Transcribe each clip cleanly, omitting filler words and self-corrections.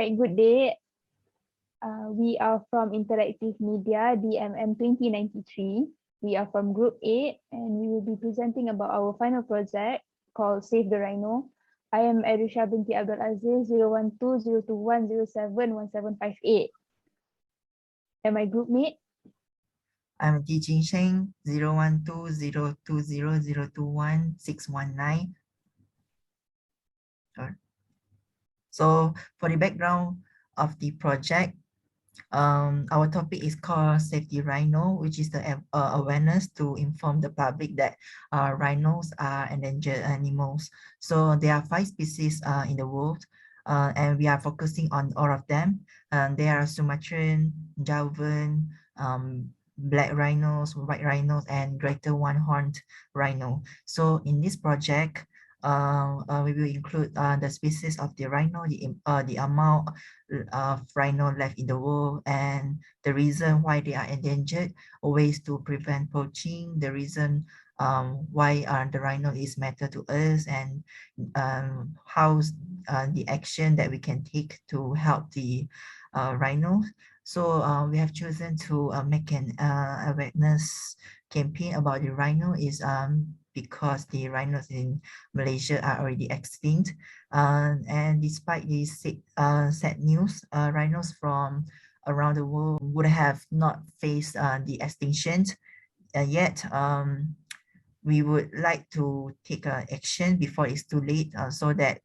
Right, good day. We are from Interactive Media, DMM20903. We are from Group 8 and we will be presenting about our final project called Save the Rhino. I am Adrishha binti Abdul Aziz, 012-021-07-1758. And my group mate? I'm Teechinsheng, 012-020-021-619. So for the background of the project, our topic is called Safety Rhino, which is the awareness to inform the public that rhinos are endangered animals. So there are 5 species in the world, and we are focusing on all of them. They are Sumatran, Javan, black rhinos, white rhinos, and greater one-horned rhino. So in this project, we will include the species of the rhino, the amount of rhino left in the world, and the reason why they are endangered, ways to prevent poaching, the reason why the rhino is matter to us, and how's the action that we can take to help the rhinos. So we have chosen to make an awareness campaign about the rhino is because the rhinos in Malaysia are already extinct. And despite this sad news, rhinos from around the world would have not faced the extinction yet. We would like to take action before it's too late, so that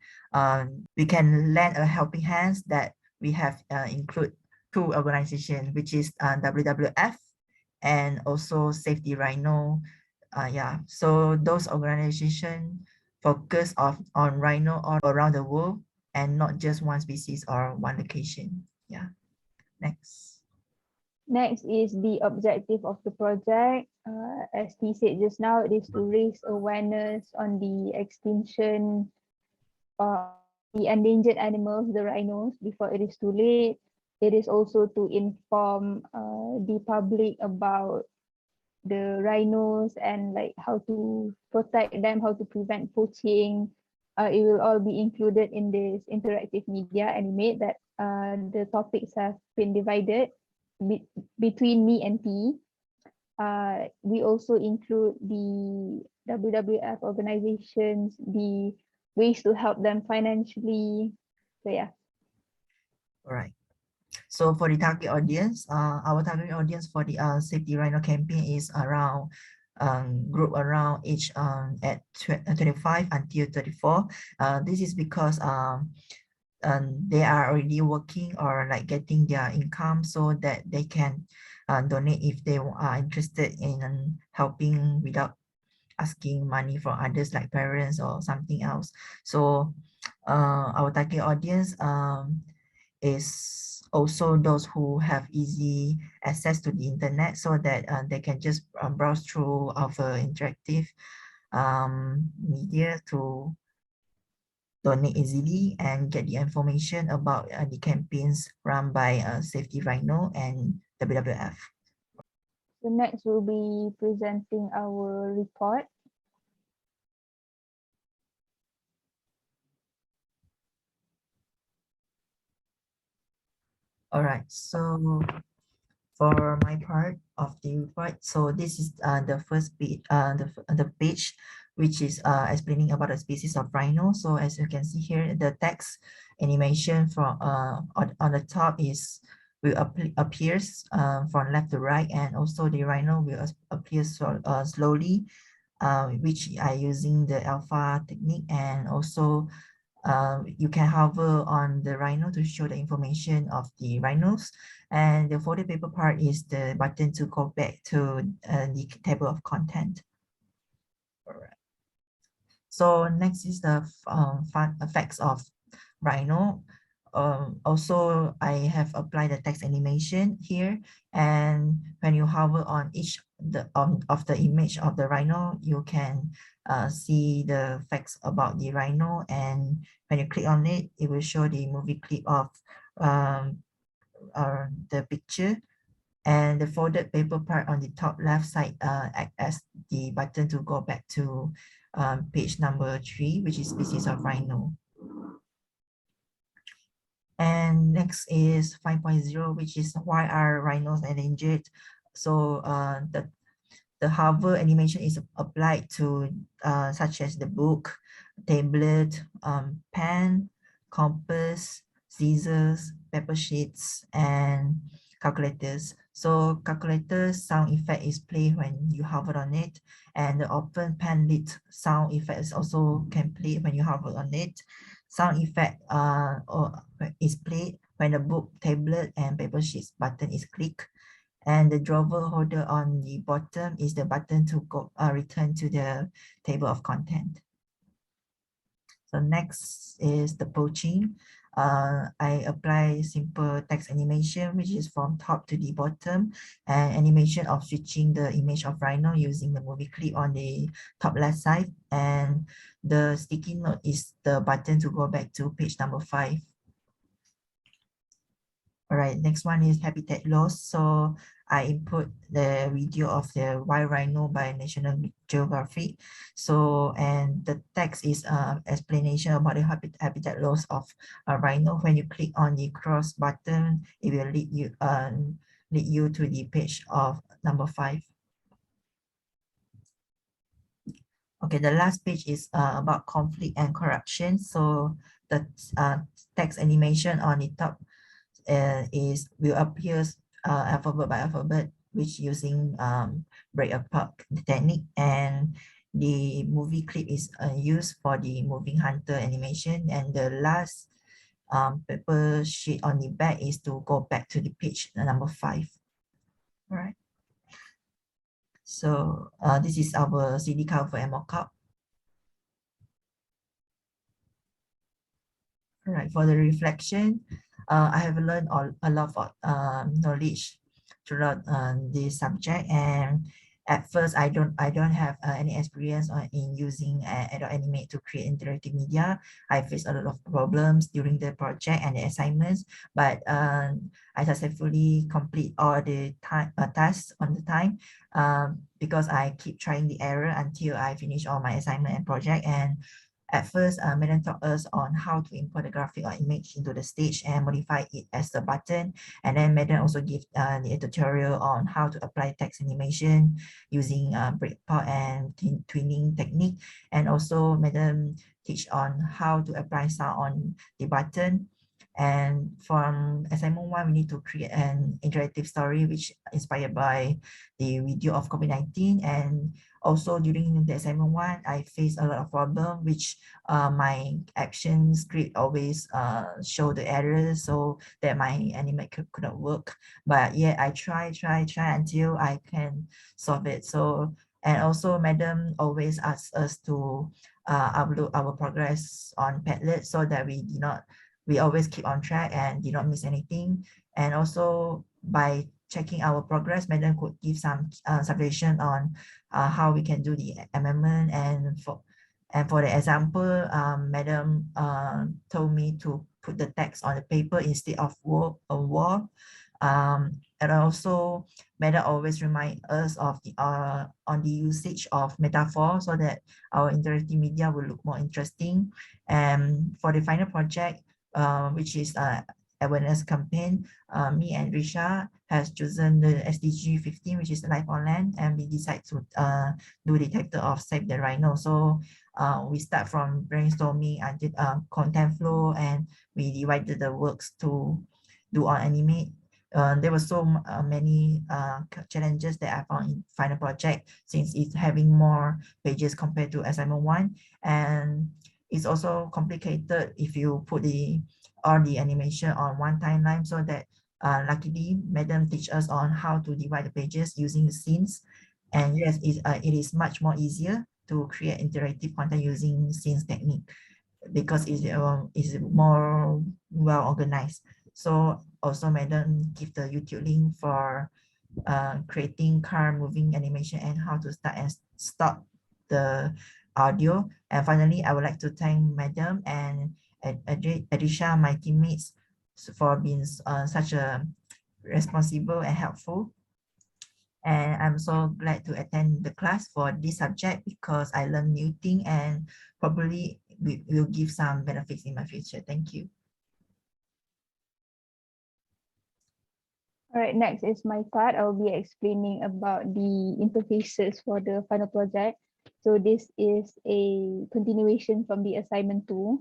we can lend a helping hands. That we have include 2 organizations, which is WWF and also Safety Rhino. Yeah, so those organizations focus on rhino all around the world and not just one species or one location. Yeah, next. Next is the objective of the project. As he said just now, it is to raise awareness on the extinction of the endangered animals, the rhinos, before it is too late. It is also to inform the public about the rhinos and like how to protect them, how to prevent poaching. It will all be included in this interactive media animate that the topics have been divided between me and P. We also include the WWF organizations, the ways to help them financially. So yeah. All right. So for the target audience, our target audience for the Safety Rhino campaign is around group around age at 25 until 34. This is because they are already working or like getting their income, so that they can donate if they are interested in helping without asking money from others like parents or something else. So our target audience is also those who have easy access to the internet, so that they can just browse through our interactive media to donate easily and get the information about the campaigns run by Safety Rhino and WWF. So next we'll be presenting our report. All right, so for my part of the report, so this is the first page, the page which is explaining about the species of rhino. So as you can see here, the text animation from on the top is will appears from left to right, and also the rhino will appear slowly, which are using the alpha technique. And also you can hover on the rhino to show the information of the rhinos, and the folded paper part is the button to go back to the table of content. All right. So next is the fun effects of rhino. Also, I have applied the text animation here, and when you hover on each of the image of the rhino, you can see the facts about the rhino, and when you click on it, it will show the movie clip of the picture, and the folded paper part on the top left side act as the button to go back to page number 3, which is species of rhino. And next is 5.0, which is why are rhinos endangered. So the hover animation is applied to such as the book, tablet, pen, compass, scissors, paper sheets, and calculators. So calculators sound effect is played when you hover on it, and the open pen lit sound effects also can play when you hover on it. Sound effect is played when the book, tablet, and paper sheets button is clicked, and the drawer holder on the bottom is the button to go return to the table of content. So next is the poaching. I apply simple text animation, which is from top to the bottom, and animation of switching the image of rhino using the movie clip on the top left side. And the sticky note is the button to go back to page number 5. All right, next one is habitat loss. So I input the video of the wild rhino by National Geographic. So, and the text is explanation about the habitat loss of a rhino. When you click on the cross button, it will lead you to the page of number 5. Okay, the last page is about conflict and corruption. So the text animation on the top will appear alphabet by alphabet, which using break apart technique, and the movie clip is used for the moving hunter animation, and the last paper sheet on the back is to go back to the page number 5. All right. So this is our CD cover and mockup. All right, for the reflection, I have learned a lot of knowledge throughout this subject, and at first I don't have any experience in using Adobe Animate to create interactive media. I faced a lot of problems during the project and the assignments, but I successfully complete all the tasks on the time because I keep trying the error until I finish all my assignment and project. And at first, Madam taught us on how to import the graphic or image into the stage and modify it as a button. And then Madam also gave the tutorial on how to apply text animation using breakpoint and twinning technique. And also Madam teach on how to apply sound on the button. And from assignment 1, we need to create an interactive story which inspired by the video of COVID-19. And also during the assignment 1, I faced a lot of problem, which my action script always show the errors, so that my animate couldn't work. But yeah, I try until I can solve it. So, and also Madam always asks us to upload our progress on Padlet so that we always keep on track and did not miss anything. And also by checking our progress, Madam could give some suggestion on how we can do the amendment. And for the example, Madam told me to put the text on the paper instead of a wall. And also, Madam always remind us of the on the usage of metaphor so that our interactive media will look more interesting. And for the final project, which is awareness campaign, me and Adrishha has chosen the SDG 15, which is live on land, and we decide to do detector of Save the Rhino. So we start from brainstorming until content flow, and we divided the works to do on animate. There were so many challenges that I found in final project, since it's having more pages compared to assignment 1, and it's also complicated if you put all the animation on one timeline. So that luckily Madam teach us on how to divide the pages using the scenes. And yes, it is much more easier to create interactive content using scenes technique because it's more well organized. So also Madam give the YouTube link for creating car moving animation and how to start and stop the audio. And finally, I would like to thank Madam and Adrishha, my teammates, for being such a responsible and helpful. And I'm so glad to attend the class for this subject because I learned new things and probably will give some benefits in my future. Thank you. All right, next is my part. I'll be explaining about the interfaces for the final project. So this is a continuation from the assignment 2.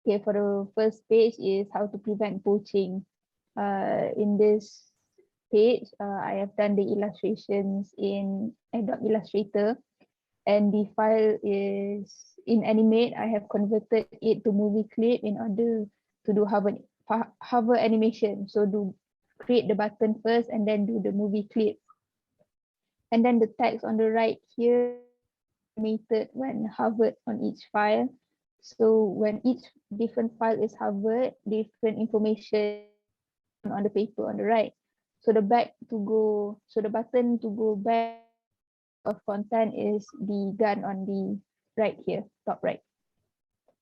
Okay, for the first page is how to prevent poaching. In this page, I have done the illustrations in Adobe Illustrator, and the file is in Animate. I have converted it to movie clip in order to do hover animation. So create the button first and then do the movie clip. And then the text on the right here animated when hovered on each file. So when each different file is hovered, different information shown on the paper on the right. So the button to go back of content is the gun on the right here, top right.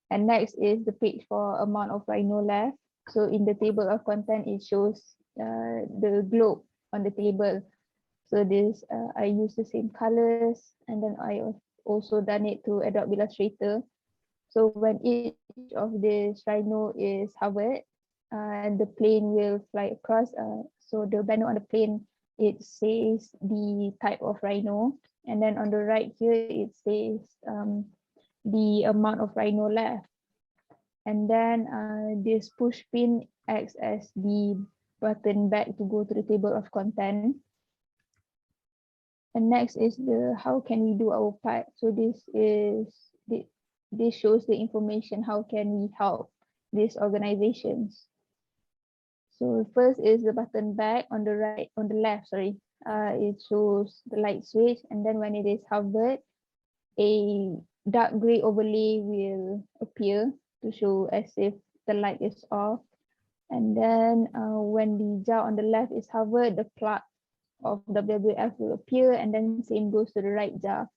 And next is the page for amount of rhino left. So in the table of content, it shows the globe on the table. So this, I use the same colors, and then I also done it to Adobe Illustrator. So when each of this rhino is hovered, the plane will fly across. So the banner on the plane, it says the type of rhino. And then on the right here, it says the amount of rhino left. And then this push pin acts as the button back to go to the table of content. And next is the how can we do our part. So this shows the information how can we help these organizations. So first is the button back on the right, on the left, sorry. It shows the light switch, and then when it is hovered, a dark gray overlay will appear to show as if the light is off. And then when the jar on the left is hovered, the plug of WWF will appear, and then same goes to the right jar.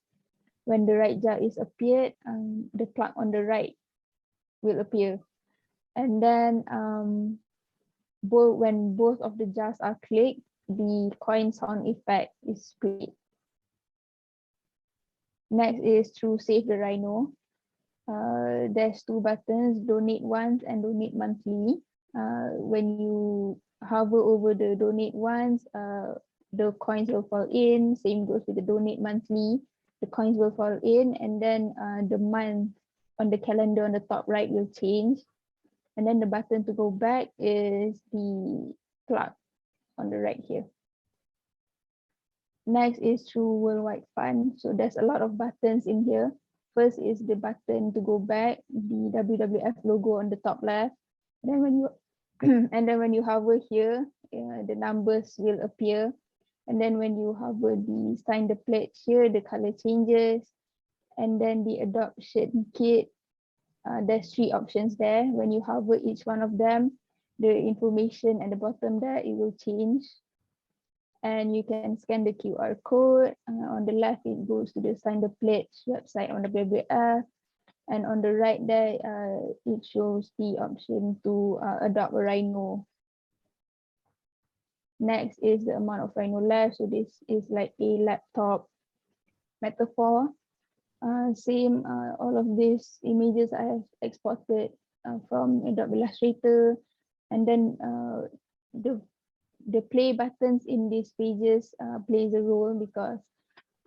When the right jar is appeared, the plug on the right will appear. And then when both of the jars are clicked, the coin sound effect is played. Next is to save the rhino. There's two buttons, donate once and donate monthly. When you hover over the donate once, the coins will fall in. Same goes with the donate monthly. The coins will fall in, and then the month on the calendar on the top right will change. And then the button to go back is the plug on the right here. Next is through Worldwide Fund. So there's a lot of buttons in here. First is the button to go back, the WWF logo on the top left. And then when you hover here, the numbers will appear. And then when you hover the sign the pledge here, the color changes. And then the adoption kit, there's three options there. When you hover each one of them, the information at the bottom there, it will change. And you can scan the QR code. On the left, it goes to the Sign the Pledge website on the WWF. And on the right there, it shows the option to adopt a rhino. Next is the amount of rhino left. So this is like a laptop metaphor. Same, all of these images I have exported from Adobe Illustrator. And then the play buttons in these pages plays a role because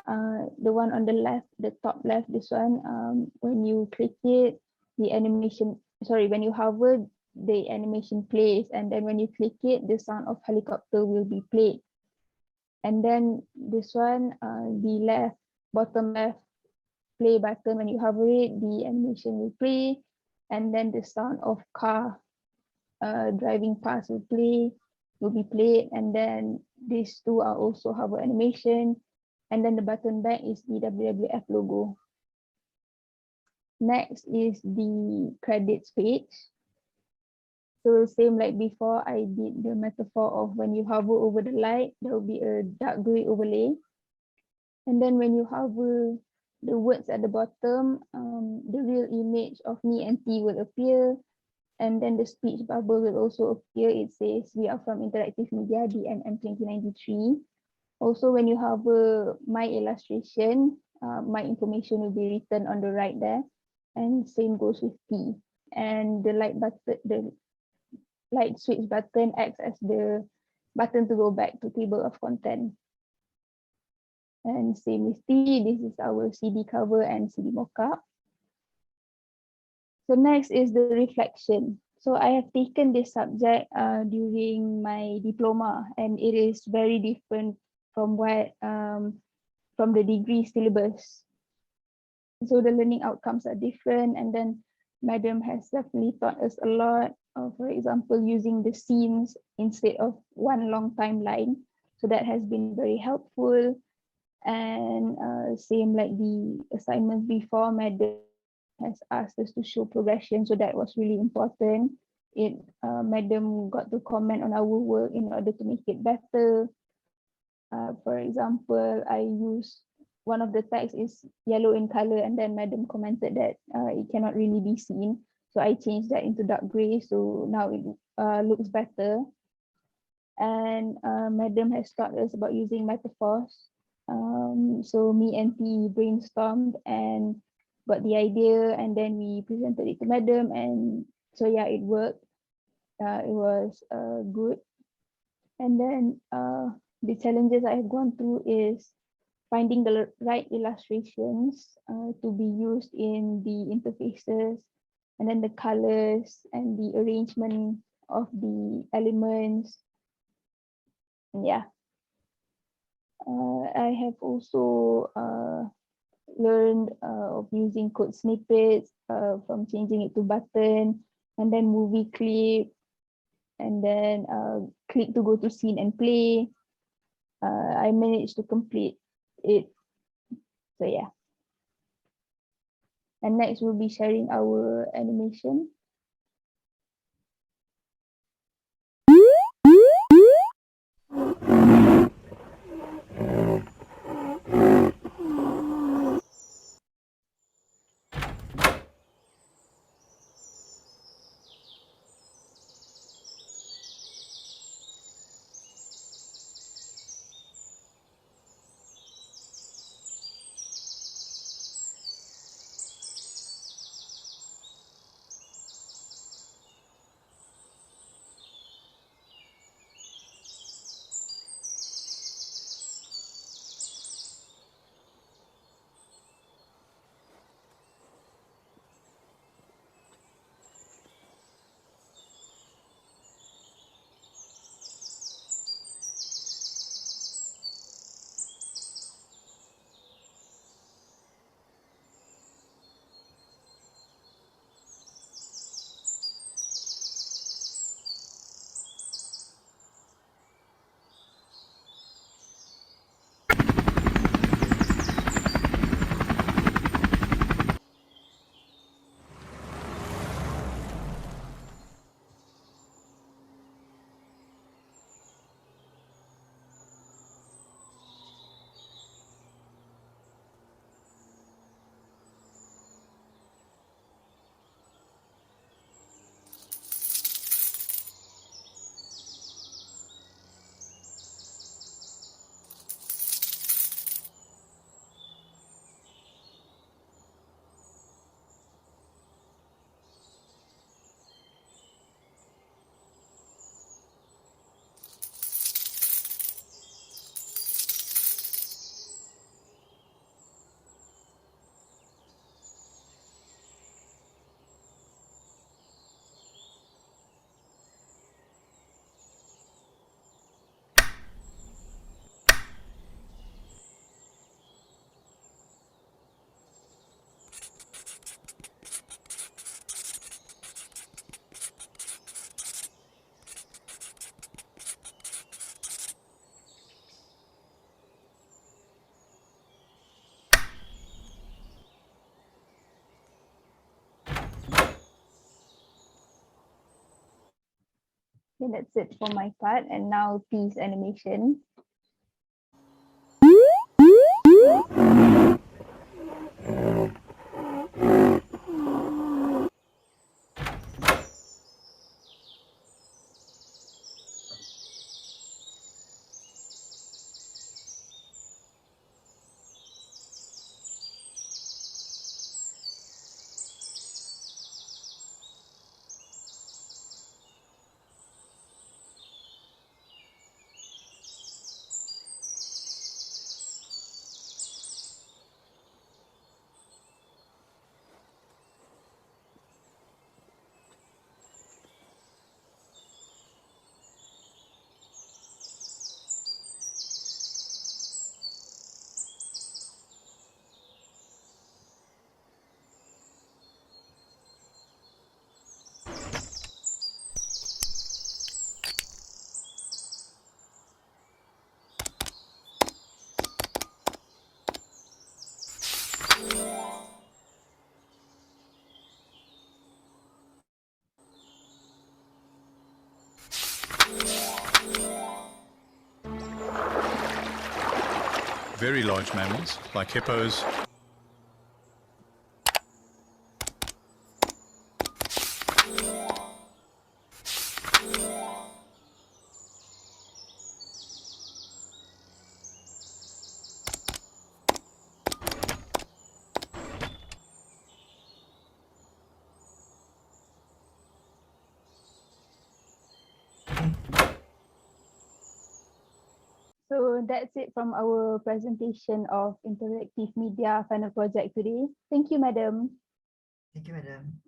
the one on the left, the top left, this one, when you click it, the animation, sorry, when you hover, the animation plays, and then when you click it, the sound of helicopter will be played. And then this one, the left, bottom left play button, when you hover it, the animation will play, and then the sound of car driving past will be played, and then these two are also hover animation, and then the button back is the WWF logo. Next is the credits page. So same like before, I did the metaphor of when you hover over the light, there will be a dark gray overlay. And then when you hover the words at the bottom, the real image of me and T will appear. And then the speech bubble will also appear. It says, we are from Interactive Media, DMM 2093. Also, when you hover my illustration, my information will be written on the right there. And same goes with T. And the light button, the light switch button acts as the button to go back to table of content. And same with T, this is our CD cover and CD mockup. So next is the reflection. So I have taken this subject during my diploma, and it is very different from what from the degree syllabus. So the learning outcomes are different, and then Madam has definitely taught us a lot. For example, using the scenes instead of one long timeline. So that has been very helpful. And same like the assignments before, Madam has asked us to show progression, so that was really important. Madam got to comment on our work in order to make it better. For example, I use one of the text is yellow in color, and then Madam commented that it cannot really be seen, so I changed that into dark gray, so now it looks better. And Madam has taught us about using metaphors. So me and T brainstormed and got the idea, and then we presented it to Madam, and so yeah, it worked. It was good. And then the challenges I have gone through is finding the right illustrations to be used in the interfaces, and then the colors and the arrangement of the elements. Yeah. I have also learned of using code snippets, from changing it to button, and then movie clip, and then click to go to scene and play. I managed to complete it. So yeah. And next we'll be sharing our animation. Okay, that's it for my part. And now T's animation. very large mammals like hippos, So that's it from our presentation of interactive media final project today. Thank you, madam. Thank you, madam.